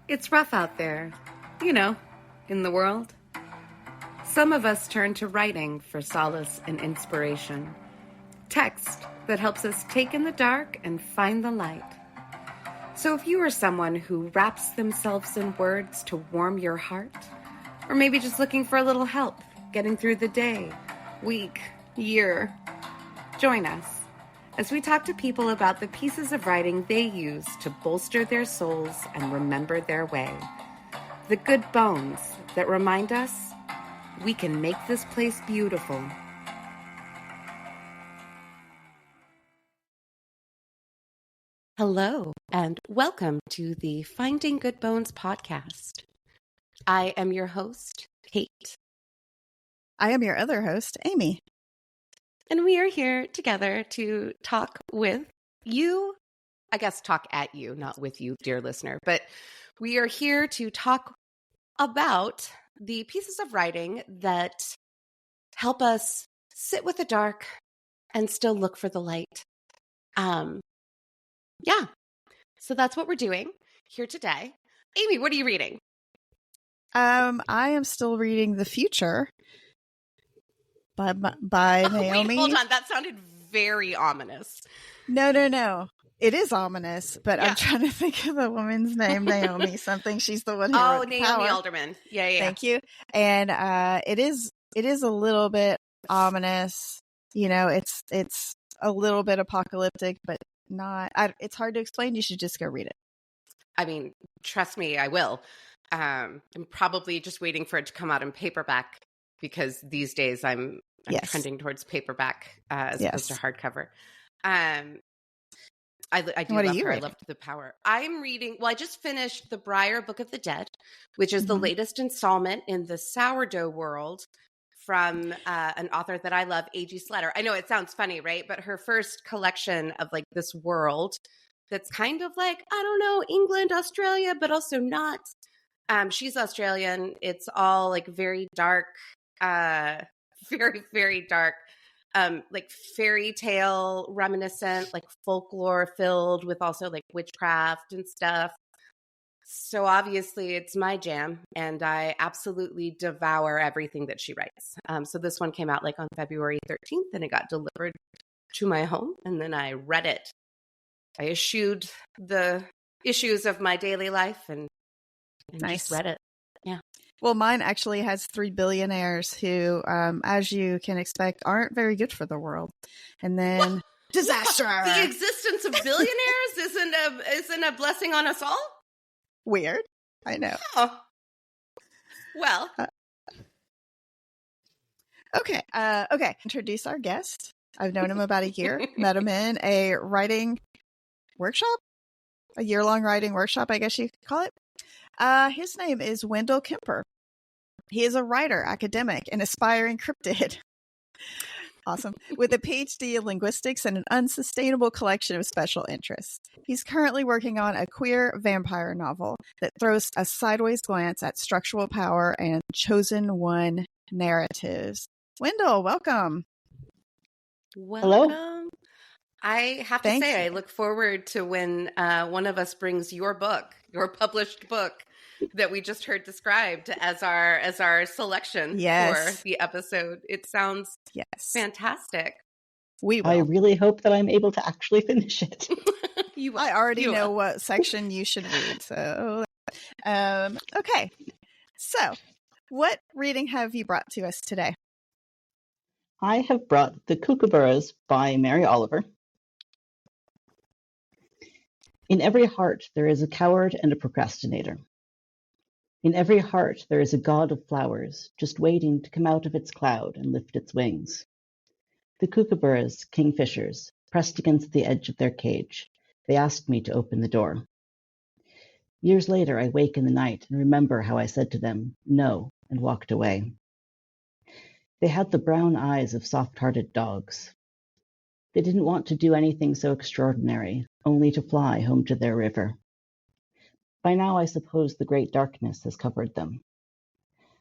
It's rough out there, in the world. Some of us turn to writing for solace and inspiration. Text that helps us take in the dark and find the light. So if you are someone who wraps themselves in words to warm your heart, or maybe just looking for a little help getting through the day, week, year, join us as we talk to people about the pieces of writing they use to bolster their souls and remember their way. The good bones that remind us we can make this place beautiful. Hello, and welcome to the Finding Good Bones podcast. I am your host, Kate. I am your other host, Amy. And we are here together to talk with you. I guess talk at you, not with you, dear listener. But we are here to talk about the pieces of writing that help us sit with the dark and still look for the light. Yeah. So that's what we're doing here today. Amy, what are you reading? I am still reading The Future by Naomi. Wait, hold on. That sounded very ominous. No. It is ominous, but yeah. I'm trying to think of the woman's name, Naomi something. She's the one who wrote Naomi Power. Alderman. Yeah. Thank you. And it is a little bit ominous. It's a little bit apocalyptic, but not. It's hard to explain. You should just go read it. I mean, trust me, I will. I'm probably just waiting for it to come out in paperback because these days I'm trending towards paperback as opposed to hardcover. I do love her. I loved The Power. I'm reading, I just finished The Briar Book of the Dead, which is the latest installment in the sourdough world from an author that I love, A.G. Slatter. I know it sounds funny, right? But her first collection of this world that's kind of England, Australia, but also not. She's Australian. It's all very dark, very, very dark. Fairy tale reminiscent, folklore filled with also witchcraft and stuff. So obviously it's my jam and I absolutely devour everything that she writes. So this one came out on February 13th and it got delivered to my home and then I read it. I eschewed the issues of my daily life and just read it. Yeah. Well, mine actually has 3 billionaires who, as you can expect, aren't very good for the world. And then disaster. The existence of billionaires isn't a blessing on us all? Weird. I know. Oh. Well. Okay. Introduce our guest. I've known him about a year. Met him in a writing workshop, a year-long writing workshop, I guess you could call it. His name is Wendell Kimper. He is a writer, academic, and aspiring cryptid. Awesome. With a PhD in linguistics and an unsustainable collection of special interests. He's currently working on a queer vampire novel that throws a sideways glance at structural power and chosen one narratives. Wendell, welcome. Hello. I have to say, I look forward to when one of us brings your published book that we just heard described as our selection for the episode. It sounds fantastic. I really hope that I'm able to actually finish it. I already know what section you should read. So, okay. So, what reading have you brought to us today? I have brought The Kookaburras by Mary Oliver. In every heart there is a coward and a procrastinator. In every heart there is a god of flowers, just waiting to come out of its cloud and lift its wings. The Kookaburras, kingfishers, pressed against the edge of their cage. They asked me to open the door. Years later I wake in the night and remember how I said to them, no, and walked away. They had the brown eyes of soft-hearted dogs. They didn't want to do anything so extraordinary, only to fly home to their river. By now I suppose the great darkness has covered them.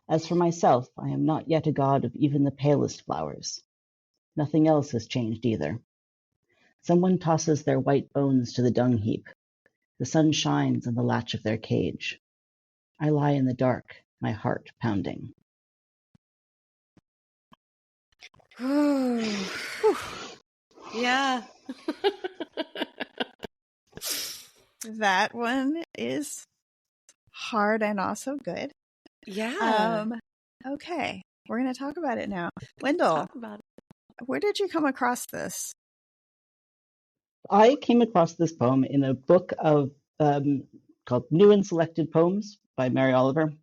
As for myself, I am not yet a god of even the palest flowers. Nothing else has changed either. Someone tosses their white bones to the dung heap. The sun shines on the latch of their cage. I lie in the dark, my heart pounding. Yeah. That one is hard and also good. Yeah. Okay, we're going to talk about it now. Wendell, Talk about it. Where did you come across this? I came across this poem in a book of called New and Selected Poems by Mary Oliver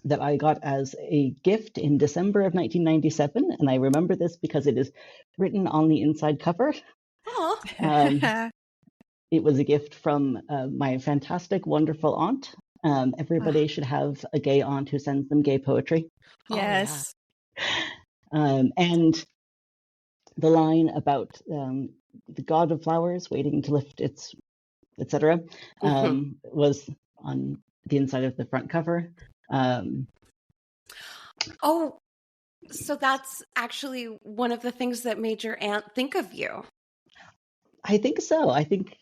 that I got as a gift in December of 1997. And I remember this because it is written on the inside cover. Oh. It was a gift from my fantastic, wonderful aunt. Everybody should have a gay aunt who sends them gay poetry. Yes. And the line about the god of flowers waiting to lift its, etc., was on the inside of the front cover. Oh, so that's actually one of the things that made your aunt think of you. I think so. I think,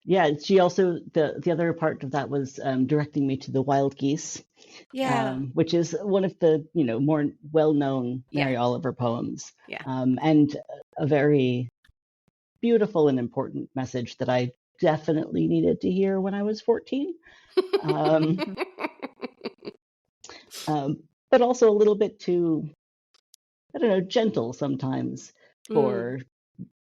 yeah, she also, the other part of that was directing me to The Wild Geese, which is one of the, more well-known Mary Oliver poems. Yeah. And a very beautiful and important message that I definitely needed to hear when I was 14. But also a little bit too, I don't know, gentle sometimes for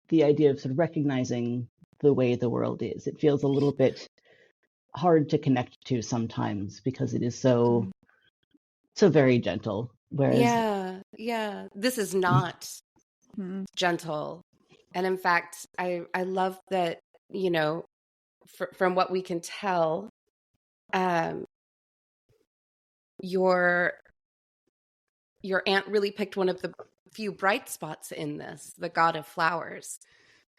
the idea of sort of recognizing the way the world is. It feels a little bit hard to connect to sometimes because it is so very gentle. Whereas, this is not gentle. And in fact, I love that, from what we can tell, your aunt really picked one of the few bright spots in this, the god of flowers,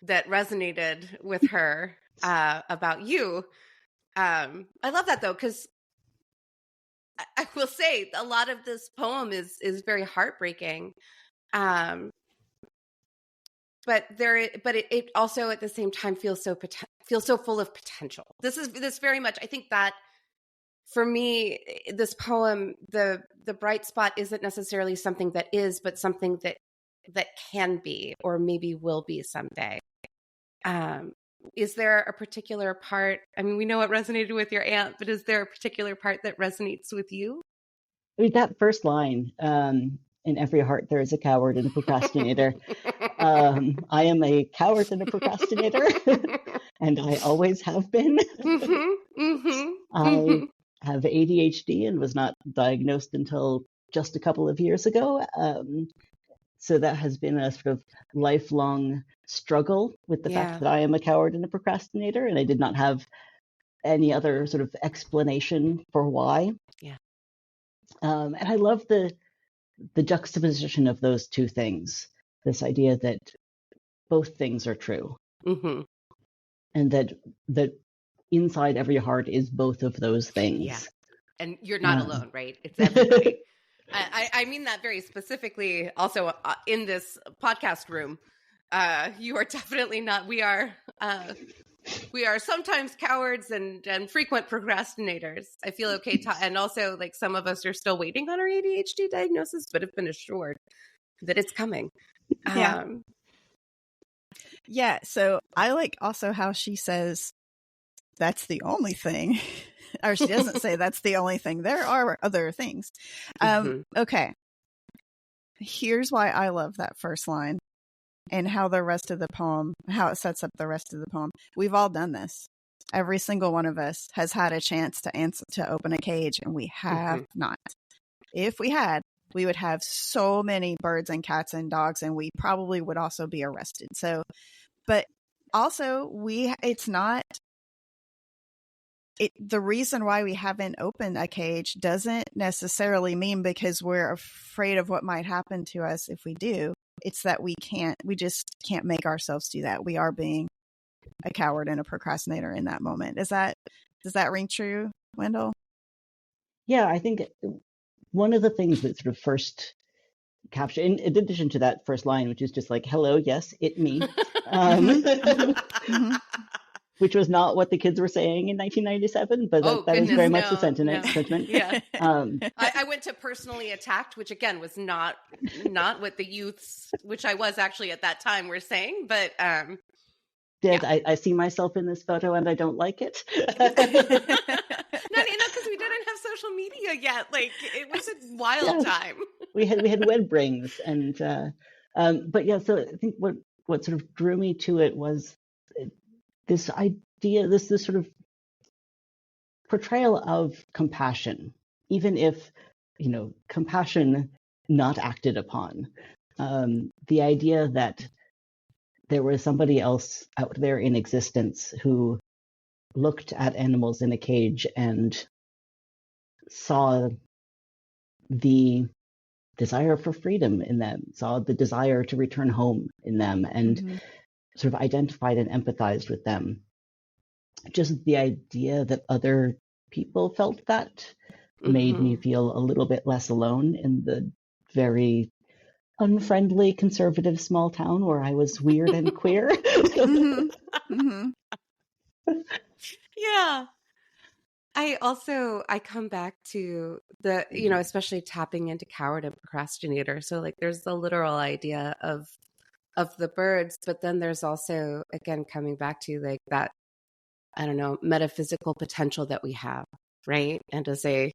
that resonated with her about you. I love that though, because I will say a lot of this poem is very heartbreaking. But it also at the same time feels so full of potential. This very much, I think that for me, this poem, the bright spot isn't necessarily something that is, but something that can be, or maybe will be someday. Is there a particular part? I mean, we know it resonated with your aunt, but is there a particular part that resonates with you? I mean, that first line, in every heart there is a coward and a procrastinator. I am a coward and a procrastinator, and I always have been. I have ADHD and was not diagnosed until just a couple of years ago. So that has been a sort of lifelong struggle with the fact that I am a coward and a procrastinator, and I did not have any other sort of explanation for why. Yeah. And I love the juxtaposition of those two things, this idea that both things are true, and that inside every heart is both of those things. Yeah. And you're not alone, right? It's everybody. I mean that very specifically also in this podcast room. You are definitely not. We are sometimes cowards and frequent procrastinators. I feel okay. And also, like, some of us are still waiting on our ADHD diagnosis, but have been assured that it's coming. Yeah. So I like also how she says that's the only thing. Or she doesn't say that's the only thing. There are other things. Okay. Here's why I love that first line and how the rest of the poem, how it sets up the rest of the poem. We've all done this. Every single one of us has had a chance to open a cage, and we have not. If we had, we would have so many birds and cats and dogs, and we probably would also be arrested. So, but also the reason why we haven't opened a cage doesn't necessarily mean because we're afraid of what might happen to us if we do. It's that we just can't make ourselves do that. We are being a coward and a procrastinator in that moment. Does that ring true, Wendell? Yeah, I think one of the things that sort of first captured, in addition to that first line, which is just like, hello, yes, it me. which was not what the kids were saying in 1997, but Oh, that is goodness, very much the no, sentiment. no. Yeah. Um, I went to personally attacked, which again was not what the youths, which I was actually at that time, were saying. But Did yeah. I see myself in this photo and I don't like it? No, because we didn't have social media yet. Like, it was a wild time. we had web rings, and but yeah. So I think what sort of drew me to it was this idea, this sort of portrayal of compassion, even if compassion not acted upon. The idea that there was somebody else out there in existence who looked at animals in a cage and saw the desire for freedom in them, saw the desire to return home in them, and sort of identified and empathized with them. Just the idea that other people felt that made me feel a little bit less alone in the very unfriendly conservative small town where I was weird and queer. Yeah. I come back to the, especially tapping into coward and procrastinator. So like there's the literal idea of the birds, but then there's also, again, coming back to like that, I don't know, metaphysical potential that we have, right? And as a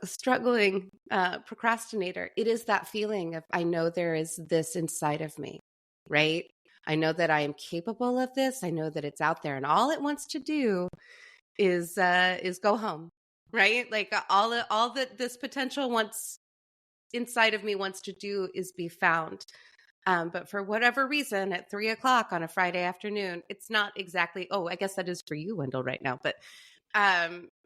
struggling procrastinator, it is that feeling of, I know there is this inside of me, right? I know that I am capable of this. I know that it's out there, and all it wants to do is go home, right? Like all that this potential wants inside of me wants to do is be found. But for whatever reason, at 3:00 on a Friday afternoon, it's not exactly. Oh, I guess that is for you, Wendell, right now. But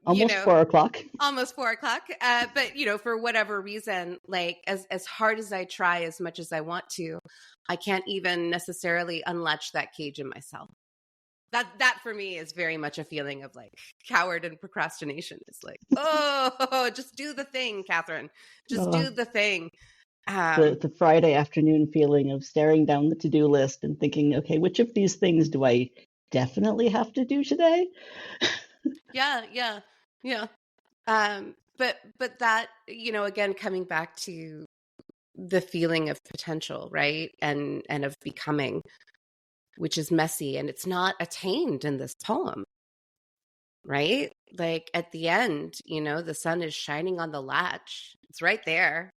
almost 4:00. Almost 4:00. But for whatever reason, like as hard as I try, as much as I want to, I can't even necessarily unlatch that cage in myself. That for me is very much a feeling of like coward and procrastination. It's like, oh, just do the thing, Catherine. Just do the thing. The Friday afternoon feeling of staring down the to-do list and thinking, okay, which of these things do I definitely have to do today? Yeah. But that, again, coming back to the feeling of potential, right? And of becoming, which is messy, and it's not attained in this poem, right? Like at the end, the sun is shining on the latch. It's right there.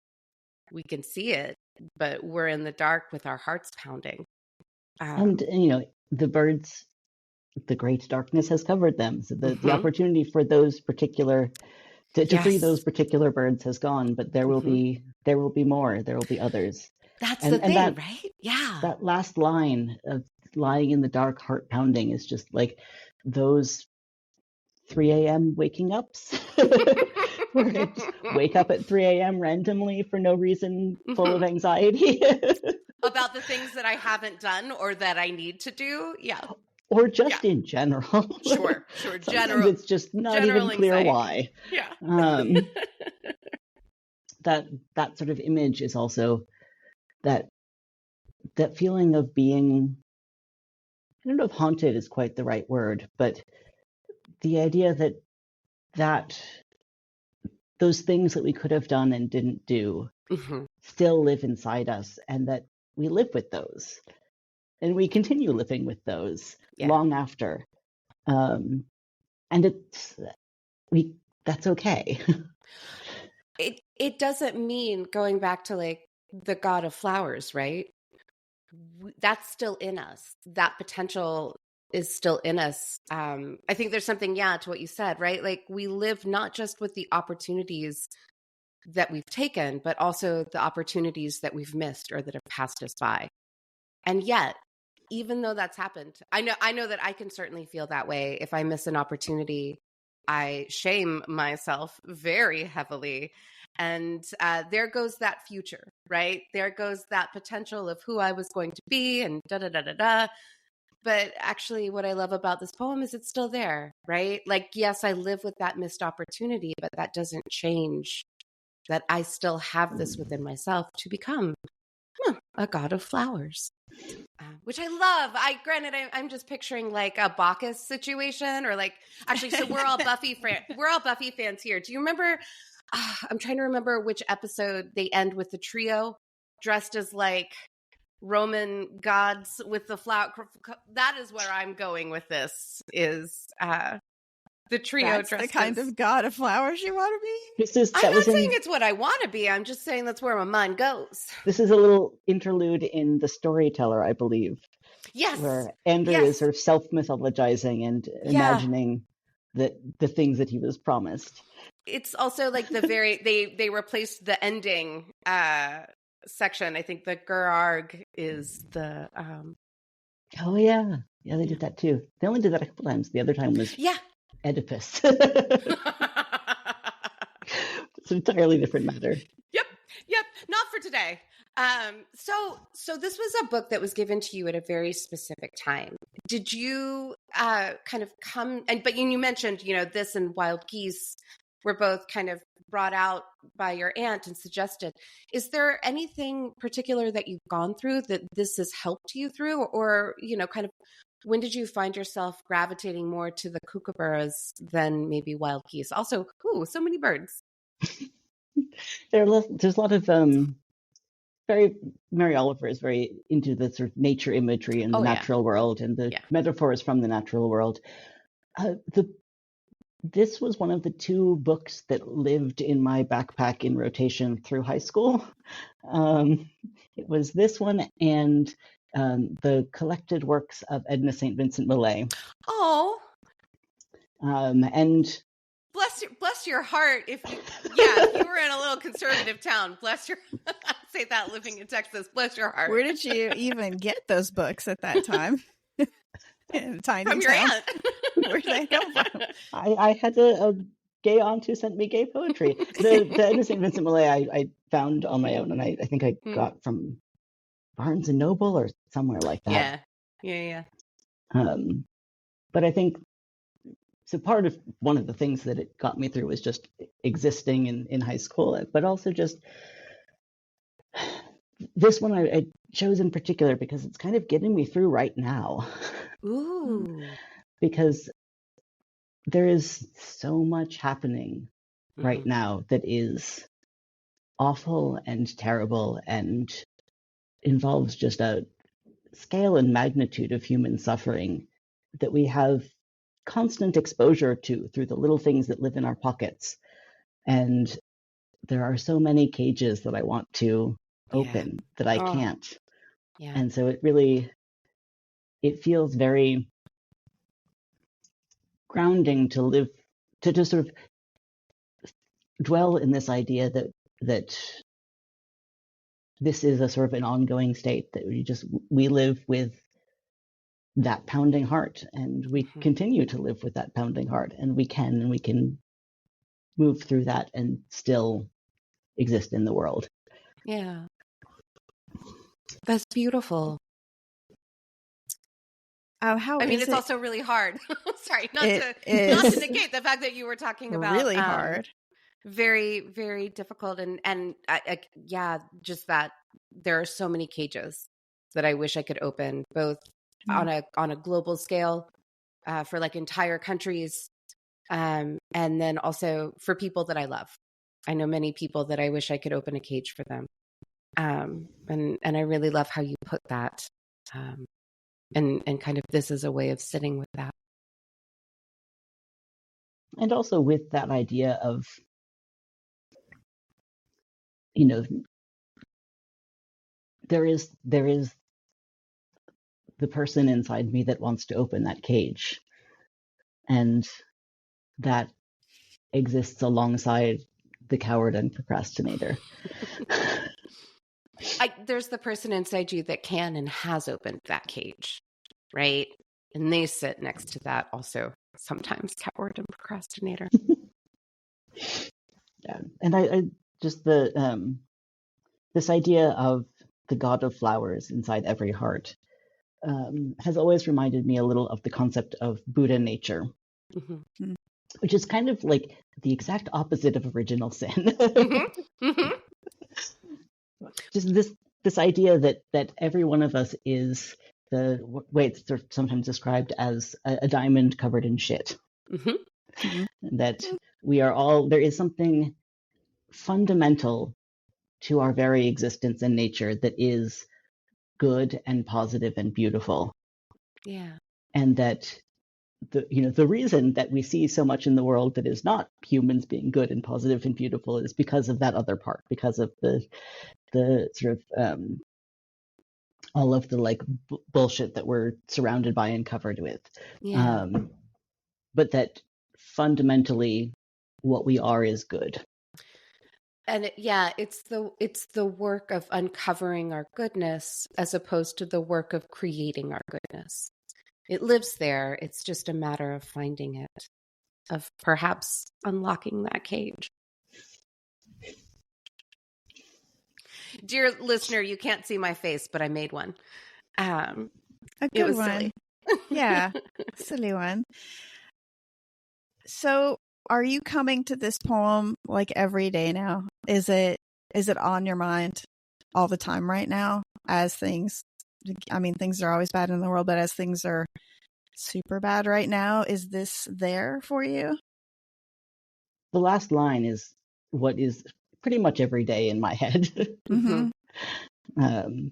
We can see it, but we're in the dark with our hearts pounding. And the birds, the great darkness has covered them. So the opportunity for those particular to free those particular birds has gone, but there will be more. There will be others. That's the thing, right? Yeah. That last line of lying in the dark, heart pounding is just like those 3 a.m. waking ups. Where I just wake up at 3 a.m. randomly for no reason, full of anxiety. About the things that I haven't done or that I need to do. Yeah. Or just in general. Sure. Sometimes it's just not even clear anxiety. Why. Yeah. That sort of image is also that feeling of being, I don't know if haunted is quite the right word, but the idea that those things that we could have done and didn't do still live inside us, and that we live with those. And we continue living with those long after. And that's okay. It doesn't mean, going back to like the god of flowers, right? That's still in us. That potential is still in us. I think there's something, to what you said, right? Like we live not just with the opportunities that we've taken, but also the opportunities that we've missed or that have passed us by. And yet, even though that's happened, I know that I can certainly feel that way. If I miss an opportunity, I shame myself very heavily. And there goes that future, right? There goes that potential of who I was going to be and da-da-da-da-da. But actually, what I love about this poem is it's still there, right? Like, yes, I live with that missed opportunity, but that doesn't change that I still have this within myself to become a god of flowers. which I love. Granted, I'm just picturing like a Bacchus situation, or like actually. So we're all Buffy fans here. Do you remember? I'm trying to remember which episode they end with the trio dressed as like Roman gods with the flower. That is where I'm going with this. Is the trio That's dressed the kind as... of god of flowers you want to be? I'm not saying it's what I want to be. I'm just saying that's where my mind goes. This is a little interlude in The Storyteller, I believe. Yes. Where Andrew is sort of self-mythologizing and imagining the things that he was promised. It's also like they replaced the ending section. I think the Gerarg is the Oh yeah. Yeah, they did that too. They only did that a couple times. The other time was Oedipus. It's an entirely different matter. Yep. Not for today. So this was a book that was given to you at a very specific time. Did you kind of come but you mentioned, this and Wild Geese were both kind of brought out by your aunt and suggested. Is there anything particular that you've gone through that this has helped you through, or, kind of when did you find yourself gravitating more to the Kookaburras than maybe Wild Geese? Also, so many birds. There's a lot of Mary Oliver is very into the sort of nature imagery in the natural world and the metaphors from the natural world. This was one of the two books that lived in my backpack in rotation through high school. It was this one and the collected works of Edna St. Vincent Millay. Oh. And bless your heart if you were in a little conservative town. Bless your I say that living in Texas. Bless your heart. Where did you even get those books at that time? In a tiny from your town. aunt. Where did they come from? I had a gay aunt who sent me gay poetry. The Edna St. Vincent Millay I found on my own, and I think I got from Barnes and Noble or somewhere like that. Yeah. But I think so. One of the things that it got me through was just existing in high school, but also just this one I chose in particular because it's kind of getting me through right now. Ooh. Because there is so much happening right now that is awful and terrible and involves just a scale and magnitude of human suffering that we have constant exposure to through the little things that live in our pockets. And there are so many cages that I want to open that I can't. Yeah. And so it feels very grounding to live, to just sort of dwell in this idea that this is a sort of an ongoing state, that we live with that pounding heart, and we continue to live with that pounding heart, and we can move through that and still exist in the world. Yeah. That's beautiful. It's also really hard. Sorry, not to negate the fact that you were talking about really hard, very, very difficult, and just that there are so many cages that I wish I could open, both on a global scale, for like entire countries, and then also for people that I love. I know many people that I wish I could open a cage for them, and I really love how you put that. And kind of this is a way of sitting with that. And also with that idea of, there is the person inside me that wants to open that cage. And that exists alongside the coward and procrastinator. There's the person inside you that can and has opened that cage, right? And they sit next to that also, sometimes coward and procrastinator. Yeah, and I just this idea of the god of flowers inside every heart has always reminded me a little of the concept of Buddha nature, which is kind of like the exact opposite of original sin. Just this idea that every one of us is the way it's sort of sometimes described as a diamond covered in shit. Mm-hmm. That we are all, there is something fundamental to our very existence and nature that is good and positive and beautiful. Yeah. And that the reason that we see so much in the world that is not humans being good and positive and beautiful is because of that other part, because of the sort of all of the like bullshit that we're surrounded by and covered with. Yeah. But that fundamentally what we are is good. And it's the work of uncovering our goodness as opposed to the work of creating our goodness. It lives there. It's just a matter of finding it, of perhaps unlocking that cage. Dear listener, you can't see my face, but I made one. A good it was one. silly. Yeah, silly one. So, are you coming to this poem like every day now? Is it on your mind all the time right now? As things, I mean, things are always bad in the world, but as things are super bad right now, is this there for you? The last line is what is pretty much every day in my head. Mm-hmm.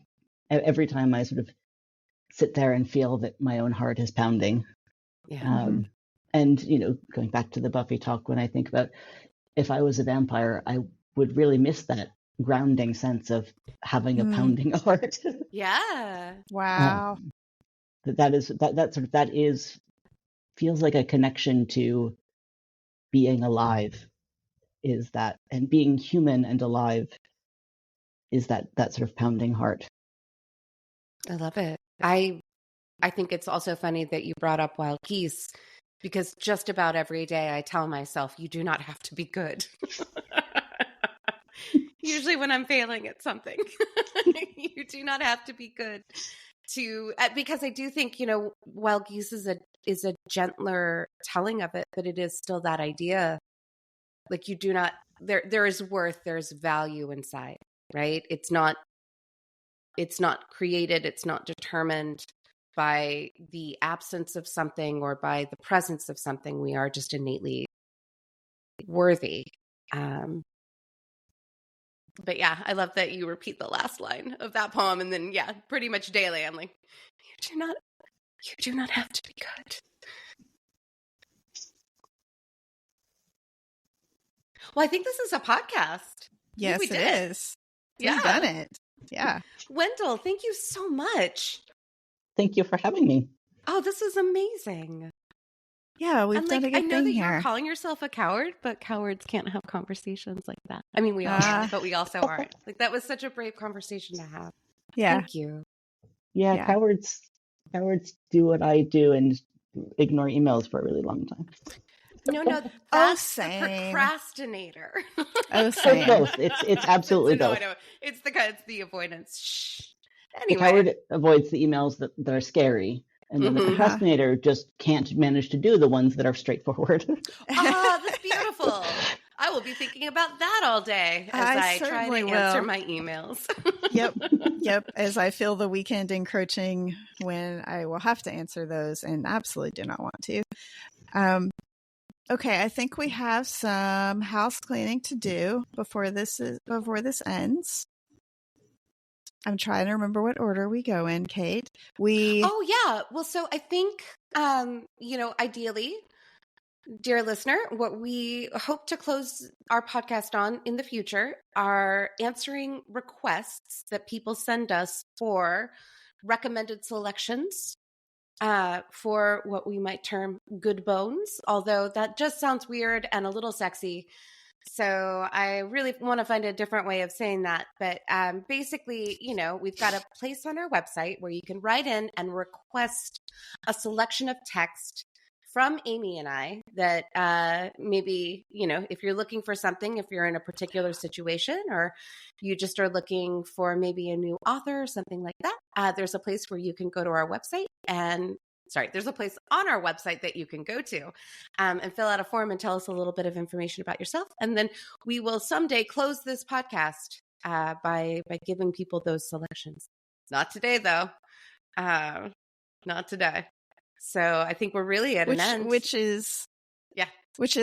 Every time I sort of sit there and feel that my own heart is pounding. Yeah. And, going back to the Buffy talk, when I think about if I was a vampire, I would really miss that grounding sense of having a pounding heart. Yeah. Wow. That feels like a connection to being alive, is that, and being human and alive is that sort of pounding heart. I love it. I think it's also funny that you brought up wild geese, because just about every day I tell myself, you do not have to be good. Usually when I'm failing at something, you do not have to be good because I do think, wild geese is a gentler telling of it, but it is still that idea. Like you do not, there is worth, there's value inside, right? It's not created, it's not determined by the absence of something or by the presence of something. We are just innately worthy. But yeah, I love that you repeat the last line of that poem, and then pretty much daily I'm like, you do not have to be good. Well, I think this is a podcast. Yes, we it did. is. Yeah. We've done it. Yeah. Wendell, thank you so much. Thank you for having me. Oh, this is amazing. Yeah, we've done a good I know thing that here. you're calling yourself a coward, but cowards can't have conversations like that. I mean, we all are, but we also aren't. Like, that was such a brave conversation to have. Yeah. Thank you. Yeah. Cowards do what I do and ignore emails for a really long time. No, that's the procrastinator. Same. Both. It's absolutely both. No, I know. It's the avoidance. Shh. Anyway. The coward avoids the emails that are scary. And then the procrastinator just can't manage to do the ones that are straightforward. Oh, that's beautiful. I will be thinking about that all day as I try to answer my emails. Yep. As I feel the weekend encroaching when I will have to answer those and absolutely do not want to. Okay, I think we have some house cleaning to do before this ends. I'm trying to remember what order we go in, Kate. Oh, yeah. Well, so I think, ideally, dear listener, what we hope to close our podcast on in the future are answering requests that people send us for recommended selections for what we might term good bones, although that just sounds weird and a little sexy. So I really want to find a different way of saying that. But basically, we've got a place on our website where you can write in and request a selection of text from Amy and I that maybe, if you're looking for something, if you're in a particular situation, or you just are looking for maybe a new author or something like that, there's a place where you can go to our website there's a place on our website that you can go to and fill out a form and tell us a little bit of information about yourself. And then we will someday close this podcast by giving people those selections. Not today, though. Not today. So I think we're really at an end. Which is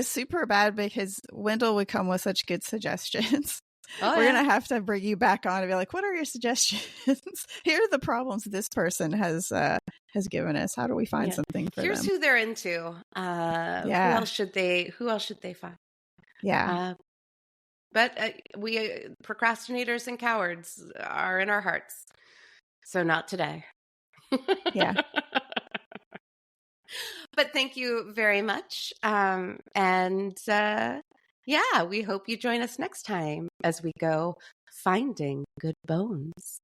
super bad because Wendell would come with such good suggestions. We're going to have to bring you back on and be like, what are your suggestions? Here are the problems this person has given us. How do we find something for Here's them? who they're into. Who else should they find? Yeah. But we procrastinators and cowards are in our hearts. So not today. Yeah. But thank you very much. We hope you join us next time as we go finding good bones.